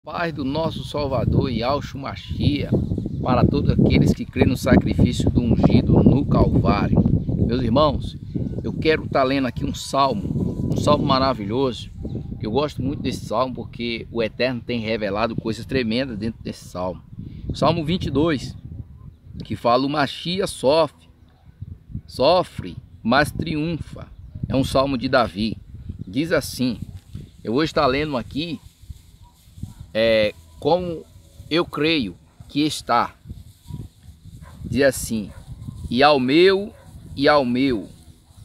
Paz do nosso Salvador Yahshua Mashiach, para todos aqueles que creem no sacrifício do ungido no Calvário. Meus irmãos, eu quero estar lendo aqui um salmo maravilhoso. Eu gosto muito desse salmo porque o Eterno tem revelado coisas tremendas dentro desse salmo. Salmo 22, que fala: o Mashiach sofre, mas triunfa. É um salmo de Davi. Diz assim, eu vou estar lendo aqui como eu creio que está. Diz assim: e ao meu,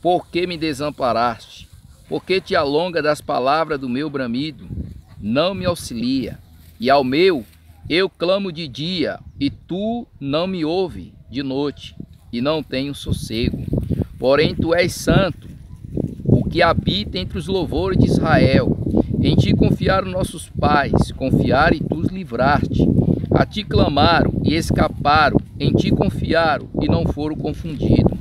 por que me desamparaste? Por que te alonga das palavras do meu bramido? Não me auxilia. E ao meu, eu clamo de dia, e tu não me ouve de noite, e não tenho sossego. Porém tu és santo, o que habita entre os louvores de Israel. Em ti confiaram nossos pais, confiaram e tu os livraste. A ti clamaram e escaparam, em ti confiaram e não foram confundidos.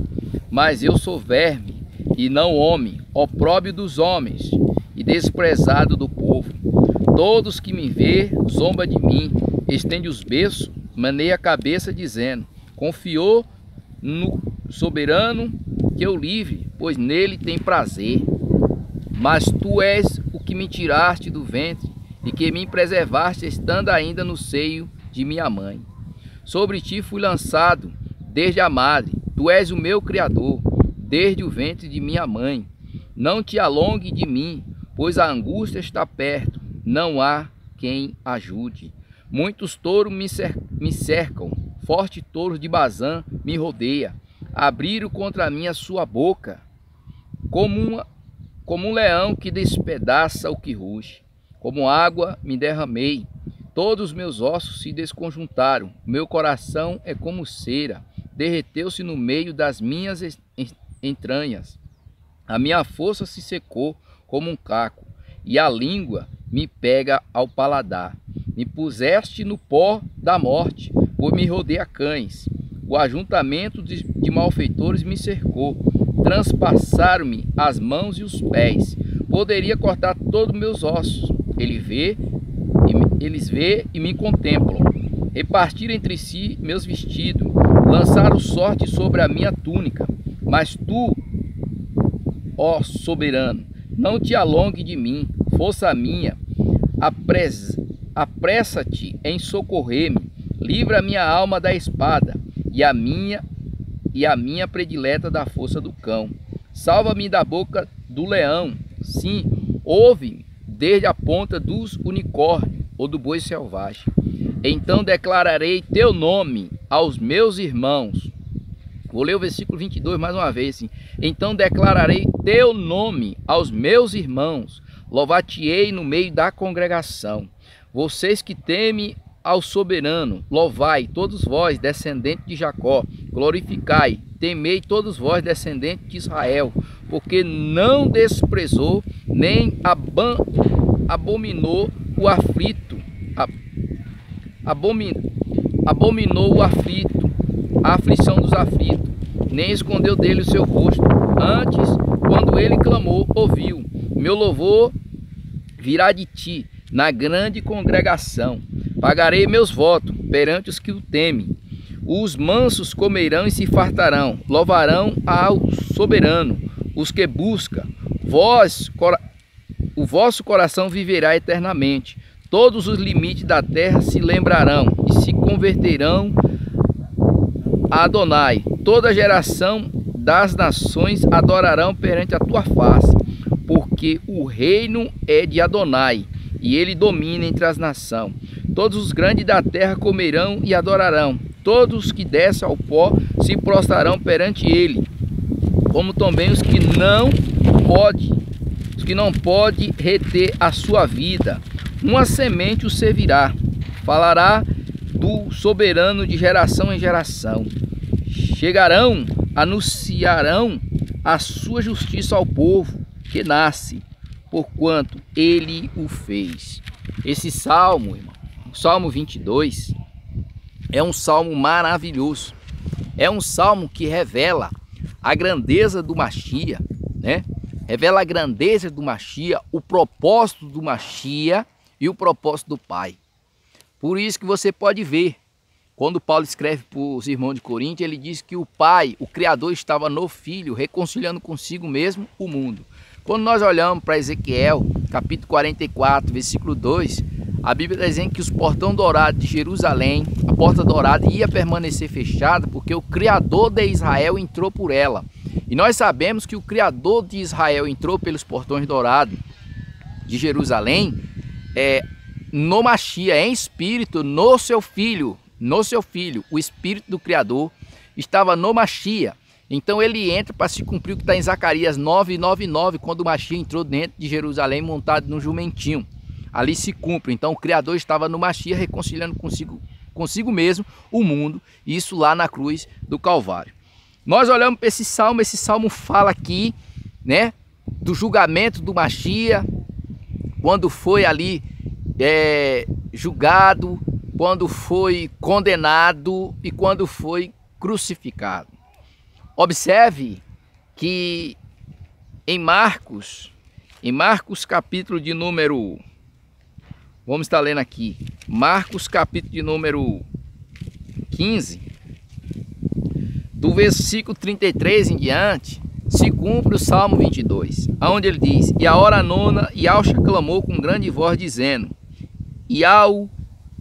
Mas eu sou verme e não homem, opróbrio dos homens e desprezado do povo. Todos que me vê zomba de mim, estende os beiços, maneia a cabeça dizendo: confiou no soberano que eu livre, pois nele tem prazer. Mas tu és o que me tiraste do ventre e que me preservaste estando ainda no seio de minha mãe. Sobre ti fui lançado desde a madre, tu és o meu Criador, desde o ventre de minha mãe. Não te alongue de mim, pois a angústia está perto, não há quem ajude. Muitos touros me cercam, forte touros de Bazã me rodeia. Abriram contra mim a sua boca, como um leão que despedaça o que ruge. Como água me derramei, todos os meus ossos se desconjuntaram. Meu coração é como cera, derreteu-se no meio das minhas entranhas. A minha força se secou como um caco, e a língua me pega ao paladar. Me puseste no pó da morte, pois me rodeia cães. O ajuntamento de malfeitores me cercou. Transpassaram-me as mãos e os pés. Poderia cortar todos meus ossos. Eles vê e me contemplam. Repartiram entre si meus vestidos. Lançaram sorte sobre a minha túnica. Mas tu, ó soberano, não te alongue de mim, força minha. Apressa-te em socorrer-me. Livra a minha alma da espada e a minha predileta da força do cão. Salva-me da boca do leão, sim, ouve-me desde a ponta dos unicórnios ou do boi selvagem. Então declararei teu nome aos meus irmãos. Vou ler o versículo 22 mais uma vez, assim. Então declararei teu nome aos meus irmãos, louvar-te-ei no meio da congregação. Vocês que temem ao soberano, louvai todos vós, descendentes de Jacó, glorificai, temei todos vós, descendentes de Israel, porque não desprezou, nem abominou o aflito, abominou o aflito, a aflição dos aflitos, nem escondeu dele o seu rosto. Antes, quando ele clamou, ouviu. Meu louvor virá de ti na grande congregação. Pagarei meus votos perante os que o temem. Os mansos comerão e se fartarão, louvarão ao soberano. Os que buscam, o vosso coração viverá eternamente. Todos os limites da terra se lembrarão e se converterão a Adonai. Toda geração das nações adorarão perante a tua face, porque o reino é de Adonai e ele domina entre as nações. Todos os grandes da terra comerão e adorarão. Todos os que descem ao pó se prostrarão perante ele, como também os que não pode reter a sua vida. Uma semente o servirá. Falará do soberano de geração em geração. Chegarão, anunciarão a sua justiça ao povo que nasce, porquanto ele o fez. Esse salmo, irmão, o Salmo 22, é um salmo maravilhoso. É um salmo que revela a grandeza do Mashiach, né? Revela a grandeza do Mashiach, o propósito do Mashiach e o propósito do Pai. Por isso que você pode ver, quando Paulo escreve para os irmãos de Corinto, ele diz que o Pai, o Criador, estava no Filho, reconciliando consigo mesmo o mundo. Quando nós olhamos para Ezequiel, capítulo 44, versículo 2, a Bíblia está dizendo que os portões dourados de Jerusalém, a porta dourada ia permanecer fechada, porque o Criador de Israel entrou por ela. E nós sabemos que o Criador de Israel entrou pelos portões dourados de Jerusalém, no Mashiach, em espírito, no seu Filho, o Espírito do Criador estava no Mashiach. Então ele entra para se cumprir o que está em Zacarias 9:9, quando o Mashiach entrou dentro de Jerusalém montado num jumentinho. Ali se cumpre. Então o Criador estava no Mashiach reconciliando consigo mesmo o mundo, isso lá na cruz do Calvário. Nós olhamos para esse salmo fala aqui, né, do julgamento do Mashiach, quando foi ali julgado, quando foi condenado e quando foi crucificado. Observe que em Marcos capítulo de número, vamos estar lendo aqui, Marcos capítulo de número 15, do versículo 33 em diante, se cumpre o Salmo 22, onde ele diz: E a hora nona, Yahshua clamou com grande voz, dizendo: Iau,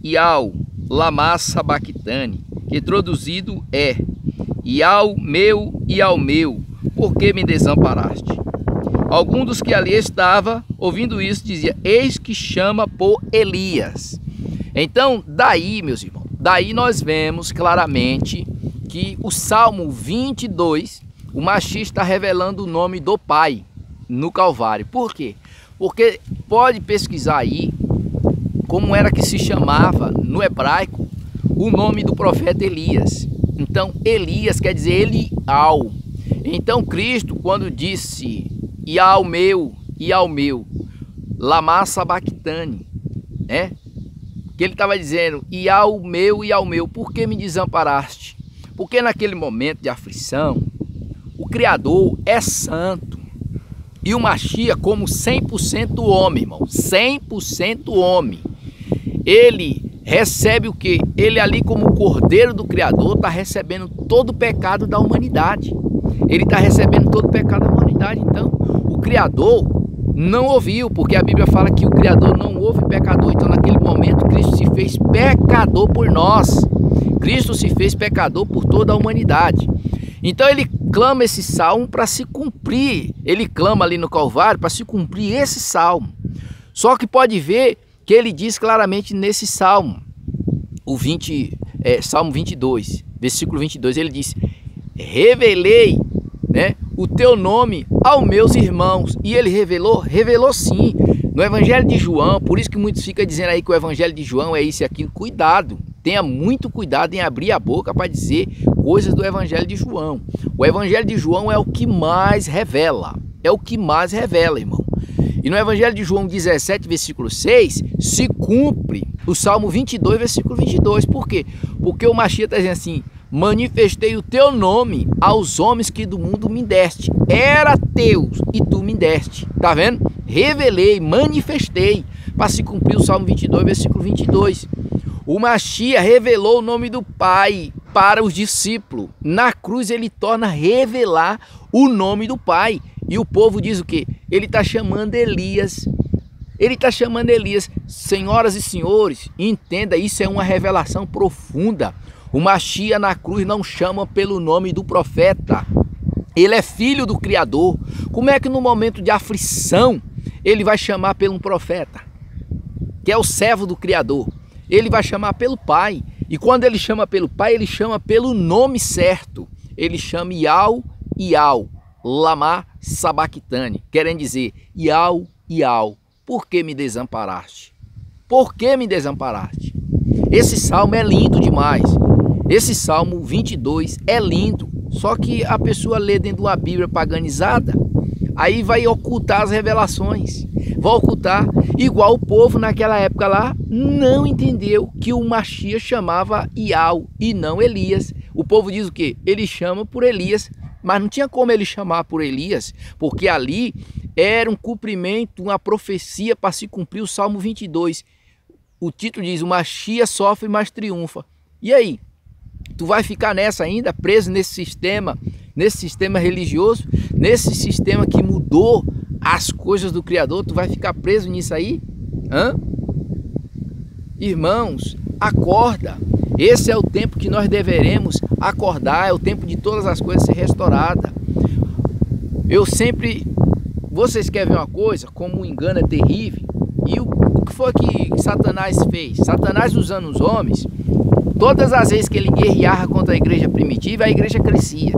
Iau, lama sabachthani, que traduzido é: Iau meu, por que me desamparaste? Algum dos que ali estava, ouvindo isso, dizia: Eis que chama por Elias. Então, daí, meus irmãos, daí nós vemos claramente que o Salmo 22, o Mashiach está revelando o nome do Pai no Calvário. Por quê? Porque pode pesquisar aí como era que se chamava no hebraico o nome do profeta Elias. Então, Elias quer dizer Elial. Então, Cristo, quando disse Iau meu, lama sabachthani, né? Que ele estava dizendo: Iau meu, por que me desamparaste? Porque naquele momento de aflição, o Criador é santo. E o Mashiach, como 100% homem, irmão, 100% homem, ele recebe o que? Ele ali como Cordeiro do Criador está recebendo todo o pecado da humanidade. Ele está recebendo todo o pecado da humanidade. Então, o Criador não ouviu, porque a Bíblia fala que o Criador não ouve pecador. Então, naquele momento, Cristo se fez pecador por nós. Cristo se fez pecador por toda a humanidade. Então, ele clama esse salmo para se cumprir. Ele clama ali no Calvário para se cumprir esse salmo. Só que pode ver que ele diz claramente nesse salmo, Salmo 22, versículo 22, ele diz: revelei, né, o teu nome aos meus irmãos. E ele revelou sim, no Evangelho de João. Por isso que muitos ficam dizendo aí que o Evangelho de João é isso e aquilo. Cuidado, tenha muito cuidado em abrir a boca para dizer coisas do Evangelho de João. O Evangelho de João é o que mais revela, irmão. E no Evangelho de João 17, versículo 6, se cumpre o Salmo 22, versículo 22. Por quê? Porque o Mashiach está dizendo assim: manifestei o teu nome aos homens que do mundo me deste. Era teu e tu me deste. Tá vendo? Revelei, manifestei, para se cumprir o Salmo 22, versículo 22. O Mashiach revelou o nome do Pai para os discípulos. Na cruz ele torna a revelar o nome do Pai. E o povo diz o quê? Ele está chamando Elias. Ele está chamando Elias. Senhoras e senhores, entenda, isso é uma revelação profunda. O Mashiach na cruz não chama pelo nome do profeta. Ele é filho do Criador. Como é que no momento de aflição ele vai chamar pelo um profeta, que é o servo do Criador? Ele vai chamar pelo Pai. E quando ele chama pelo Pai, ele chama pelo nome certo. Ele chama Iau, lama sabachthani, querendo dizer: Iau, por que me desamparaste? Por que me desamparaste? Esse salmo é lindo demais. Esse Salmo 22 é lindo. Só que a pessoa lê dentro de uma Bíblia paganizada, aí vai ocultar as revelações. Vai ocultar, igual o povo naquela época lá não entendeu que o Mashiach chamava Iau e não Elias. O povo diz o quê? Ele chama por Elias, mas não tinha como ele chamar por Elias, porque ali era um cumprimento, uma profecia para se cumprir o Salmo 22. o título diz: o Machia sofre, mas triunfa. E aí? Tu vai ficar nessa ainda, preso nesse sistema religioso, nesse sistema que mudou as coisas do Criador? Tu vai ficar preso nisso aí? Hã? Irmãos, acorda. Esse é o tempo que nós deveremos acordar, é o tempo de todas as coisas ser restauradas. Vocês querem ver uma coisa, como o engano é terrível? E o que foi que Satanás fez? Satanás, usando os homens, todas as vezes que ele guerreava contra a igreja primitiva, a igreja crescia.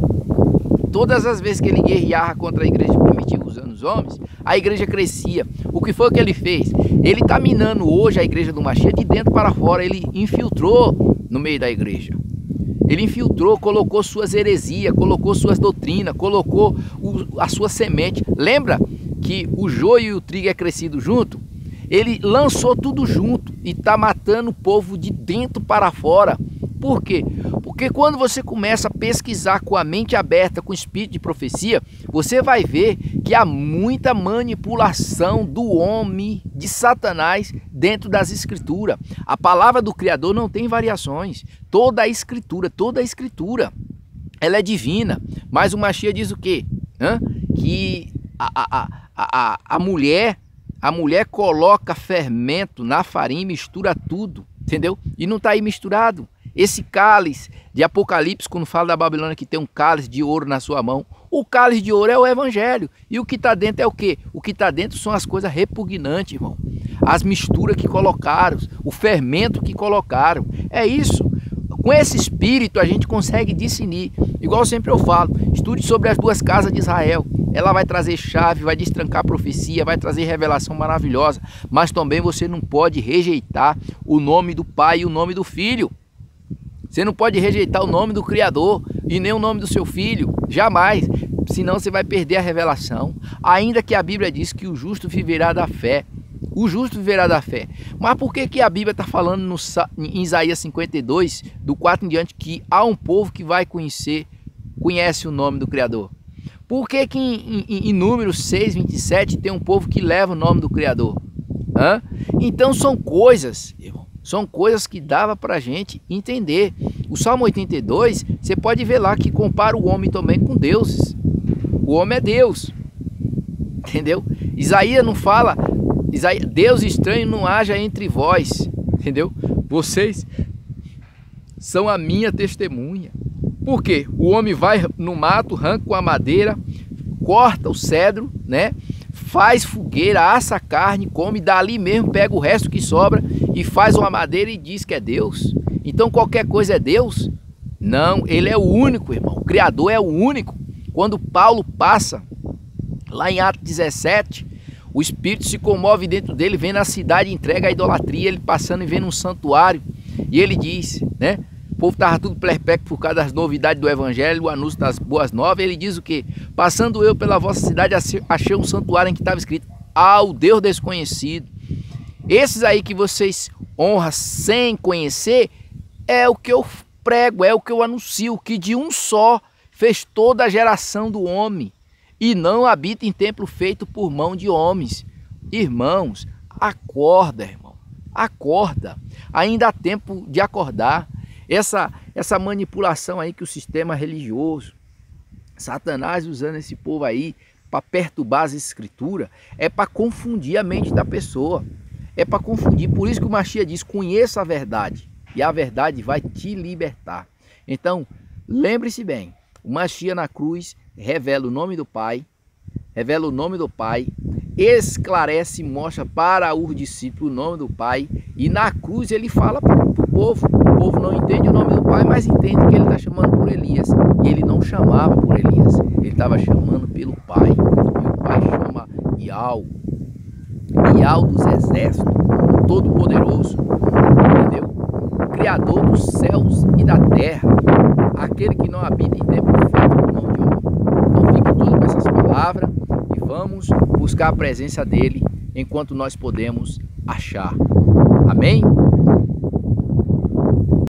Todas as vezes que ele guerreava contra a igreja primitiva usando os homens, a igreja crescia. O que foi que ele fez? Ele está minando hoje a igreja do Machia de dentro para fora. Ele infiltrou no meio da igreja. Ele infiltrou, colocou suas heresias, colocou suas doutrinas, colocou a sua semente. Lembra que o joio e o trigo é crescido junto? Ele lançou tudo junto e está matando o povo de dentro para fora. Por quê? Porque quando você começa a pesquisar com a mente aberta, com o espírito de profecia, você vai ver que há muita manipulação do homem, de Satanás, dentro das escrituras. A palavra do Criador não tem variações. Toda a escritura, ela é divina. Mas o Machia diz o quê? Que a mulher coloca fermento na farinha e mistura tudo, entendeu? E não está aí misturado. Esse cálice de Apocalipse, quando fala da Babilônia que tem um cálice de ouro na sua mão, o cálice de ouro é o evangelho. E o que está dentro é o quê? O que está dentro são as coisas repugnantes, irmão. As misturas que colocaram, o fermento que colocaram. É isso. Com esse espírito a gente consegue discernir. Igual sempre eu falo, estude sobre as duas casas de Israel. Ela vai trazer chave, vai destrancar a profecia, vai trazer revelação maravilhosa. Mas também você não pode rejeitar o nome do Pai e o nome do Filho. Você não pode rejeitar o nome do Criador e nem o nome do seu filho, jamais, senão você vai perder a revelação. Ainda que a Bíblia diz que o justo viverá da fé, o justo viverá da fé. Mas por que a Bíblia está falando em Isaías 52, do 4 em diante, que há um povo que vai conhece o nome do Criador? Por que em Números 6, 27 tem um povo que leva o nome do Criador? Então são coisas, irmão. São coisas que dava para a gente entender. O Salmo 82, você pode ver lá que compara o homem também com deuses. O homem é Deus. Entendeu? Isaías não fala, Deus estranho não haja entre vós. Entendeu? Vocês são a minha testemunha. Por quê? O homem vai no mato, arranca a madeira, corta o cedro, né? Faz fogueira, assa a carne, come, dali mesmo pega o resto que sobra e faz uma madeira e diz que é Deus. Então qualquer coisa é Deus? Não, ele é o único, irmão. O Criador é o único. Quando Paulo passa lá em Atos 17, o Espírito se comove dentro dele, vendo a cidade, entrega a idolatria, ele passando e vendo um santuário. E ele diz, né? O povo estava tudo perplexo por causa das novidades do Evangelho, o anúncio das boas novas. Ele diz o quê? Passando eu pela vossa cidade, achei um santuário em que estava escrito: ao Deus desconhecido. Esses aí que vocês honram sem conhecer, é o que eu prego, é o que eu anuncio, que de um só fez toda a geração do homem, e não habita em templo feito por mão de homens. Irmãos, acorda, irmão, acorda. Ainda há tempo de acordar. Essa manipulação aí que o sistema religioso, Satanás usando esse povo aí para perturbar as escrituras, é para confundir a mente da pessoa, é para confundir. Por isso que o Machia diz: conheça a verdade e a verdade vai te libertar. Então lembre-se bem, o Machia na cruz revela o nome do Pai, esclarece e mostra para os discípulos o nome do Pai, e na cruz ele fala para o povo. O povo não entende o nome do Pai, mas entende que ele está chamando por Elias. E ele não chamava por Elias, ele estava chamando pelo Pai. E o Pai chama Ial dos exércitos, Todo-Poderoso, entendeu? Criador dos céus e da terra, aquele que não habita em templo feito por mão de homem. Então fique todo com essas palavras e vamos buscar a presença dele enquanto nós podemos achar. Amém?